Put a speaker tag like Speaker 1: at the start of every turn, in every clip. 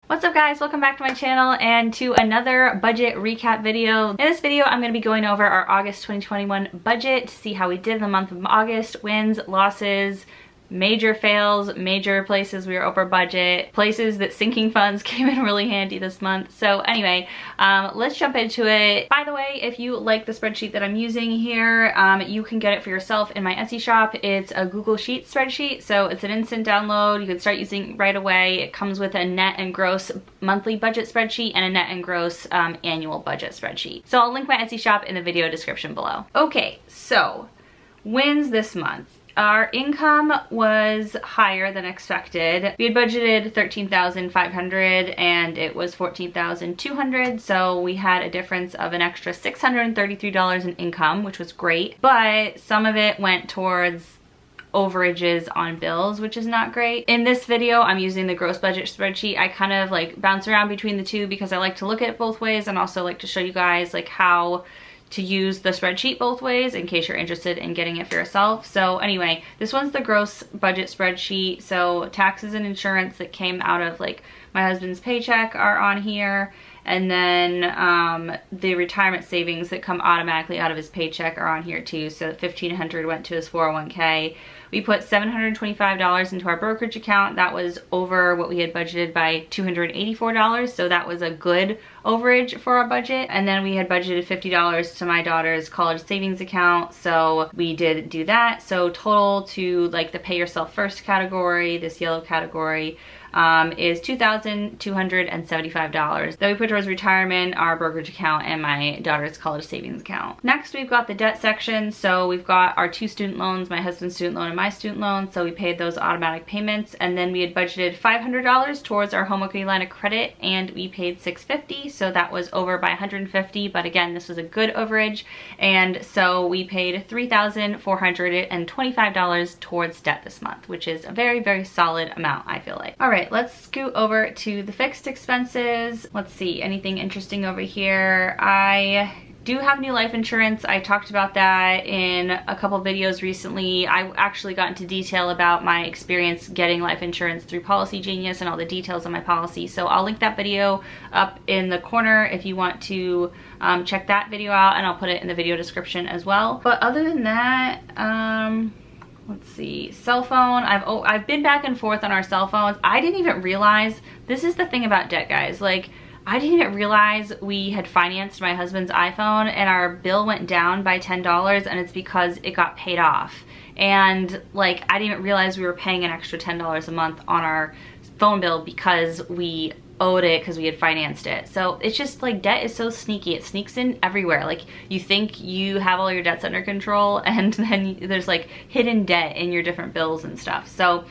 Speaker 1: What's up guys, welcome back to my channel and to another budget recap video. In this video, I'm going to be going over our August 2021 budget to see how we did in the month of August, wins, losses, major fails, major places we were over budget, places that sinking funds came in really handy this month. So anyway, let's jump into it. By the way, if you like the spreadsheet that I'm using here, you can get it for yourself in my Etsy shop. It's a Google Sheet spreadsheet, so it's an instant download. You can start using right away. It comes with a net and gross monthly budget spreadsheet and a net and gross annual budget spreadsheet. So I'll link my Etsy shop in the video description below. Okay, so wins this month. Our income was higher than expected. We had budgeted $13,500 and it was $14,200, so we had a difference of an extra $633 in income, which was great, but some of it went towards overages on bills, which is not great. In this video, I'm using the gross budget spreadsheet. I kind of like bounce around between the two because I like to look at it both ways and also like to show you guys like how to use the spreadsheet both ways in case you're interested in getting it for yourself. So anyway, this one's the gross budget spreadsheet. So taxes and insurance that came out of like my husband's paycheck are on here. And then the retirement savings that come automatically out of his paycheck are on here too. So $1,500 went to his 401k. We put $725 into our brokerage account. That was over what we had budgeted by $284. So that was a good overage for our budget. And then we had budgeted $50 to my daughter's college savings account. So we did do that. So total to like the pay yourself first category, this yellow category, is $2,275 that we put towards retirement, our brokerage account, and my daughter's college savings account. Next, we've got the debt section. So we've got our two student loans, my husband's student loan and my student loan. So we paid those automatic payments, and then we had budgeted $500 towards our home equity line of credit, and we paid $650. So that was over by $150, but again, this was a good overage, and so we paid $3,425 towards debt this month, which is a very, very solid amount, I feel like. All right, let's scoot over to the fixed expenses. Let's see, anything interesting over here? I do have new life insurance. I talked about that in a couple videos recently. I actually got into detail about my experience getting life insurance through Policy Genius and all the details of my policy. So I'll link that video up in the corner if you want to check that video out, and I'll put it in the video description as well. But other than that, let's see, cell phone. I've been back and forth on our cell phones. I didn't even realize, this is the thing about debt, guys. Like, I didn't even realize we had financed my husband's iPhone and our bill went down by $10, and it's because it got paid off. And like, I didn't even realize we were paying an extra $10 a month on our phone bill because we owed it because we had financed it. So it's just like, debt is so sneaky. It sneaks in everywhere. Like, you think you have all your debts under control, and then there's like hidden debt in your different bills and stuff. So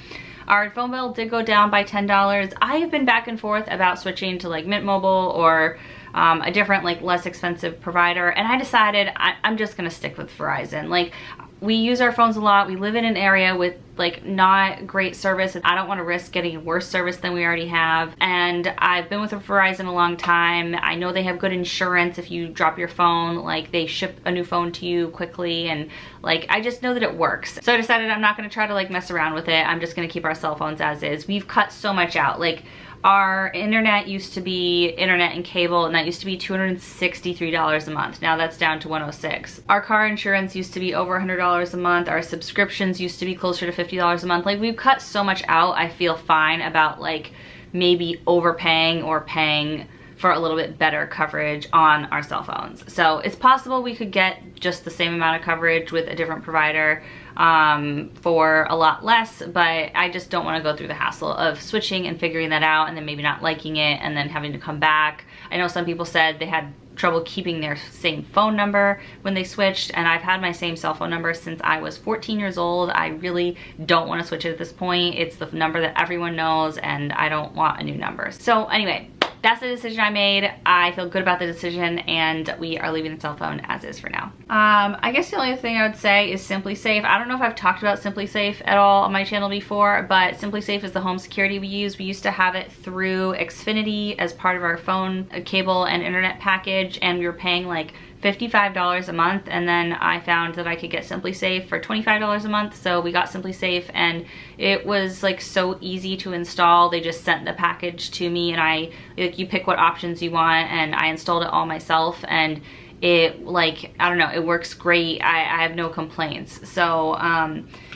Speaker 1: our phone bill did go down by $10. I have been back and forth about switching to like Mint Mobile or a different like less expensive provider, and I decided I'm just gonna stick with Verizon. Like, we use our phones a lot. We live in an area with like not great service, and I don't want to risk getting worse service than we already have. And I've been with Verizon a long time. I know they have good insurance if you drop your phone. Like, they ship a new phone to you quickly, and like, I just know that it works. So I decided I'm not going to try to like mess around with it. I'm just going to keep our cell phones as is. We've cut so much out. Like, our internet used to be internet and cable, and that used to be $263 a month. Now that's down to $106. Our car insurance used to be over $100 a month. Our subscriptions used to be closer to $50 a month. Like, we've cut so much out. I feel fine about like maybe overpaying or paying for a little bit better coverage on our cell phones. So it's possible we could get just the same amount of coverage with a different provider for a lot less, but I just don't want to go through the hassle of switching and figuring that out and then maybe not liking it and then having to come back. I know some people said they had trouble keeping their same phone number when they switched, and I've had my same cell phone number since I was 14 years old. I really don't want to switch it at this point. It's the number that everyone knows, and I don't want a new number. So anyway, that's the decision I made. I feel good about the decision, and we are leaving the cell phone as is for now. I guess the only thing I would say is Simply Safe. I don't know if I've talked about Simply Safe at all on my channel before, but Simply Safe is the home security we use. We used to have it through Xfinity as part of our phone cable and internet package, and we were paying like $55 a month, and then I found that I could get Simply Safe for $25 a month. So we got Simply Safe, and it was like so easy to install. They just sent the package to me, and you pick what options you want, and I installed it all myself, and it, like, I don't know, it works great. I have no complaints. So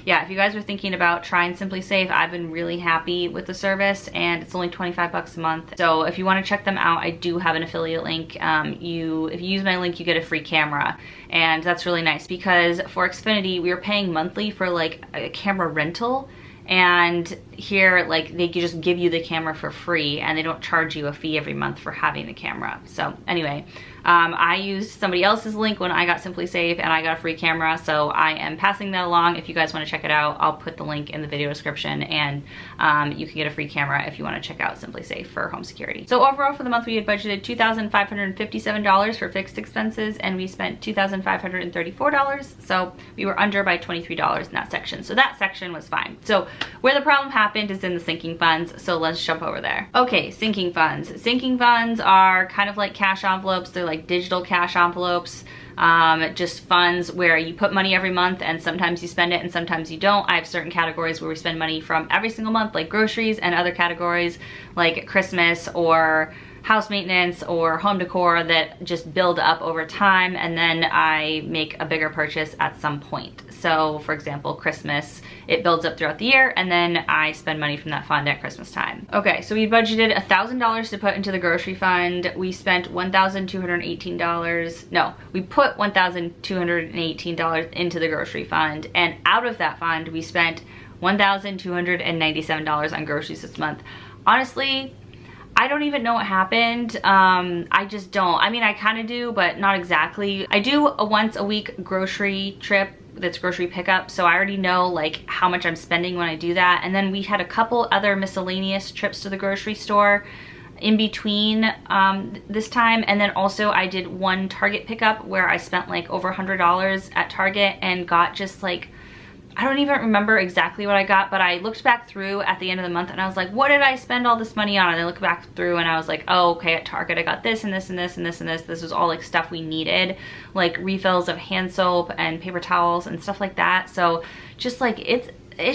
Speaker 1: yeah, if you guys are thinking about trying Simply Safe, I've been really happy with the service, and it's only 25 bucks a month. So if you want to check them out, I do have an affiliate link. If you use my link, you get a free camera, and that's really nice, because for Xfinity, we were paying monthly for like a camera rental, and here, like, they just give you the camera for free, and they don't charge you a fee every month for having the camera. So anyway, I used somebody else's link when I got Simply Safe, and I got a free camera, so I am passing that along. If you guys want to check it out, I'll put the link in the video description, and you can get a free camera if you want to check out Simply Safe for home security. So overall for the month, we had budgeted $2,557 for fixed expenses, and we spent $2,534, so we were under by $23 in that section. So that section was fine. So where the problem happened is in the sinking funds, so let's jump over there. Okay, sinking funds. Sinking funds are kind of like cash envelopes. They're like digital cash envelopes, just funds where you put money every month, and sometimes you spend it and sometimes you don't. I have certain categories where we spend money from every single month, like groceries, and other categories like Christmas or house maintenance or home decor that just build up over time, and then I make a bigger purchase at some point. So for example, Christmas, it builds up throughout the year, and then I spend money from that fund at Christmas time. Okay, so we budgeted $1,000 to put into the grocery fund. We spent $1,218. No, we put $1,218 into the grocery fund, and out of that fund, we spent $1,297 on groceries this month. Honestly, I don't even know what happened. I just don't. I mean, I kind of do, but not exactly. I do a once a week grocery trip that's grocery pickup, so I already know like how much I'm spending when I do that. And then we had a couple other miscellaneous trips to the grocery store in between this time, and then also I did one Target pickup where I spent like over $100 at Target and got just like, I don't even remember exactly what I got, but I looked back through at the end of the month and I was like, what did I spend all this money on? And I looked back through and I was like, oh, okay, at Target I got this and this and this and this and this. This was all like stuff we needed, like refills of hand soap and paper towels and stuff like that. So just like, it's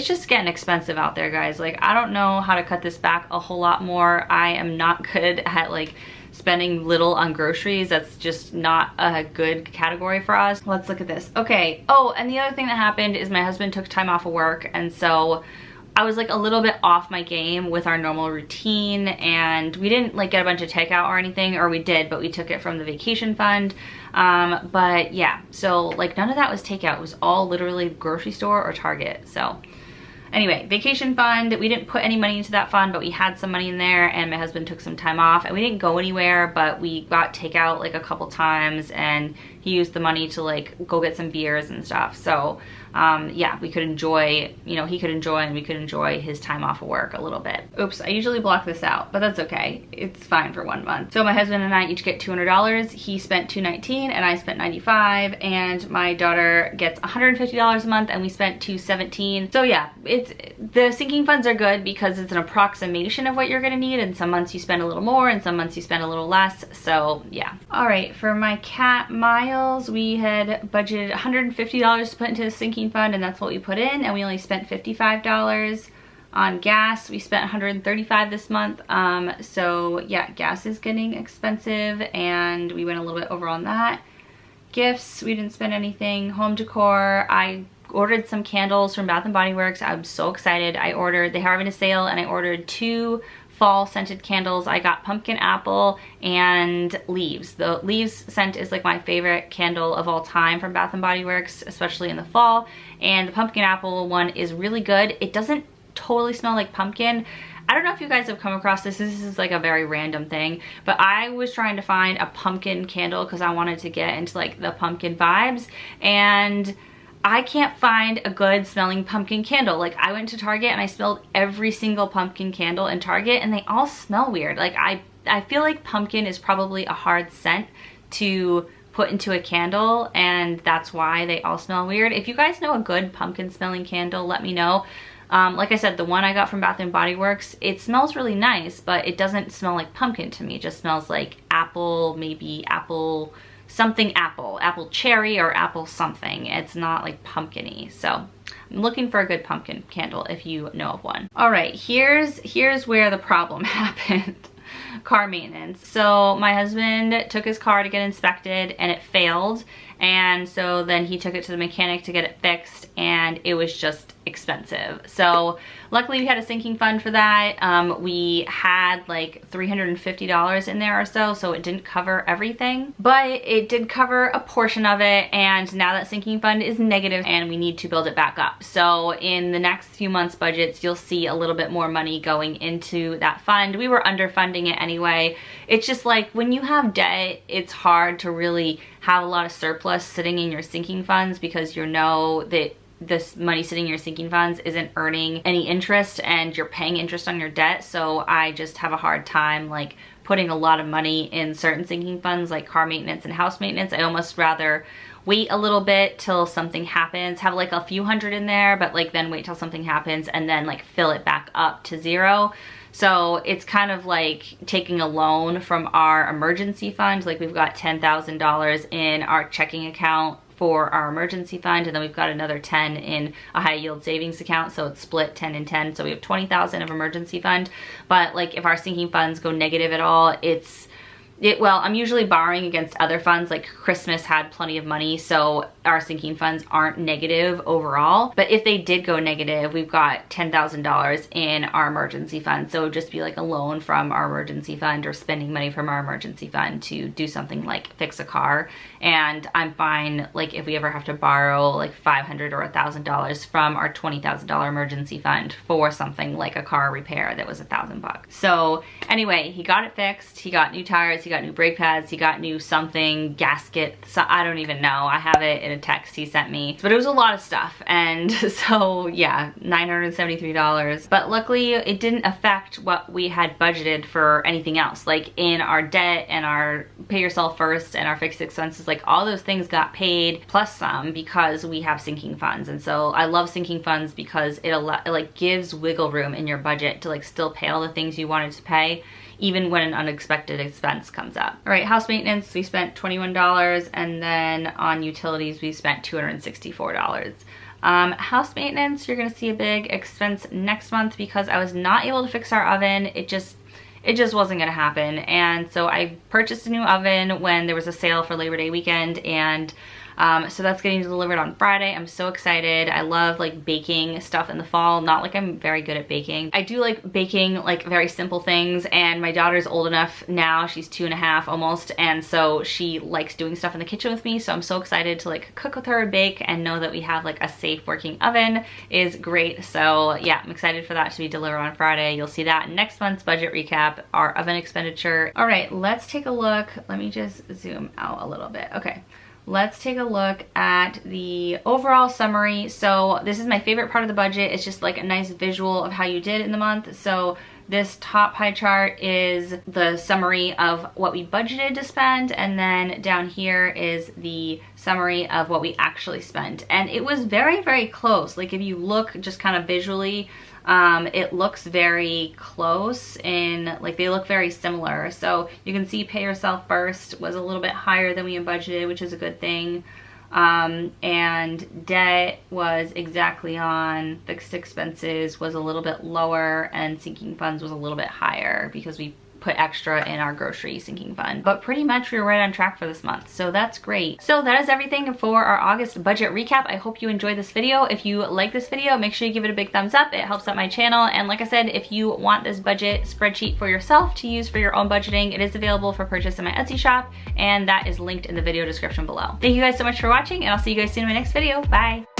Speaker 1: just getting expensive out there, guys. Like, I don't know how to cut this back a whole lot more. I am not good at like spending little on groceries. That's just not a good category for us. Let's look at this. Okay. Oh, and the other thing that happened is my husband took time off of work, and so I was like a little bit off my game with our normal routine, and we didn't like get a bunch of takeout or anything, or we did, but we took it from the vacation fund. But yeah, so like none of that was takeout. It was all literally grocery store or Target. So anyway, vacation fund, we didn't put any money into that fund, but we had some money in there, and my husband took some time off, and we didn't go anywhere, but we got takeout like a couple times, and he used the money to like go get some beers and stuff. So yeah, we could enjoy, you know, he could enjoy and we could enjoy his time off of work a little bit. Oops, I usually block this out, but that's okay. It's fine for 1 month. So my husband and I each get $200. He spent $219 and I spent $95, and my daughter gets $150 a month and we spent $217. So yeah, the sinking funds are good because it's an approximation of what you're gonna need, and some months you spend a little more and some months you spend a little less. So yeah. All right, for my cat miles, we had budgeted $150 to put into the sinking fund, and that's what we put in, and we only spent $55. On gas, we spent $135 this month. So yeah, gas is getting expensive, and we went a little bit over on that. Gifts, we didn't spend anything. Home decor, I ordered some candles from Bath & Body Works. I'm so excited. They are having a sale, and I ordered 2 fall scented candles. I got pumpkin apple and leaves. The leaves scent is like my favorite candle of all time from Bath & Body Works, especially in the fall. And the pumpkin apple one is really good. It doesn't totally smell like pumpkin. I don't know if you guys have come across this. This is like a very random thing, but I was trying to find a pumpkin candle because I wanted to get into like the pumpkin vibes, and I can't find a good smelling pumpkin candle. Like, I went to Target and I smelled every single pumpkin candle in Target, and they all smell weird. Like, I feel like pumpkin is probably a hard scent to put into a candle, and that's why they all smell weird. If you guys know a good pumpkin smelling candle, let me know. Like I said, the one I got from Bath & Body Works, it smells really nice, but it doesn't smell like pumpkin to me. It just smells like apple, maybe apple something apple, apple cherry or apple something. It's not like pumpkin-y. So I'm looking for a good pumpkin candle if you know of one. All right, here's where the problem happened. Car maintenance. So my husband took his car to get inspected and it failed. And so then he took it to the mechanic to get it fixed, and it was just expensive. So luckily we had a sinking fund for that. We had like $350 in there or so, so it didn't cover everything, but it did cover a portion of it. And now that sinking fund is negative and we need to build it back up. So in the next few months' budgets, you'll see a little bit more money going into that fund. We were underfunding it anyway. It's just like when you have debt, it's hard to really have a lot of surplus sitting in your sinking funds, because you know that this money sitting in your sinking funds isn't earning any interest and you're paying interest on your debt. So I just have a hard time like putting a lot of money in certain sinking funds like car maintenance and house maintenance. I almost rather wait a little bit till something happens, have like a few hundred in there, but like then wait till something happens and then like fill it back up to zero. So it's kind of like taking a loan from our emergency fund. Like we've got $10,000 in our checking account for our emergency fund, and then we've got another 10 in a high yield savings account, so it's split 10 and 10, so we have 20,000 of emergency fund. But like if our sinking funds go negative at all, well, I'm usually borrowing against other funds. Like Christmas had plenty of money, so our sinking funds aren't negative overall. But if they did go negative, we've got $10,000 in our emergency fund. So it would just be like a loan from our emergency fund or spending money from our emergency fund to do something like fix a car. And I'm fine, like if we ever have to borrow like $500 or $1,000 from our $20,000 emergency fund for something like a car repair that was $1,000. So anyway, he got it fixed. He got new tires. He got new brake pads, he got new something, gasket, so I don't even know. I have it in a text he sent me. But it was a lot of stuff. And so yeah, $973. But luckily it didn't affect what we had budgeted for anything else. Like in our debt and our pay yourself first and our fixed expenses, like all those things got paid plus some, because we have sinking funds. And so I love sinking funds because it like gives wiggle room in your budget to like still pay all the things you wanted to pay, even when an unexpected expense comes up. All right, house maintenance, we spent $21, and then on utilities, we spent $264. House maintenance, you're gonna see a big expense next month because I was not able to fix our oven. It just wasn't gonna happen. And so I purchased a new oven when there was a sale for Labor Day weekend, and so that's getting delivered on Friday. I'm so excited. I love like baking stuff in the fall. Not like I'm very good at baking. I do like baking like very simple things, and my daughter's old enough now, she's 2.5 almost, and so she likes doing stuff in the kitchen with me. So I'm so excited to like cook with her and bake, and know that we have like a safe working oven is great. So yeah, I'm excited for that to be delivered on Friday. You'll see that in next month's budget recap, our oven expenditure. All right, let's take a look. Let me just zoom out a little bit. Okay. Let's take a look at the overall summary. So this is my favorite part of the budget. It's just like a nice visual of how you did in the month. So this top pie chart is the summary of what we budgeted to spend, and then down here is the summary of what we actually spent. And it was very, very close. Like if you look just kind of visually, it looks very close, and like they look very similar. So you can see pay yourself first was a little bit higher than we had budgeted, which is a good thing. And debt was exactly on, fixed expenses was a little bit lower, and sinking funds was a little bit higher because we put extra in our grocery sinking fund. But pretty much we were right on track for this month, so that's great. So that is everything for our August budget recap. I hope you enjoyed this video. If you like this video, make sure you give it a big thumbs up. It helps out my channel. And like I said, if you want this budget spreadsheet for yourself to use for your own budgeting, it is available for purchase in my Etsy shop, and that is linked in the video description below. Thank you guys so much for watching, and I'll see you guys soon in my next video. Bye.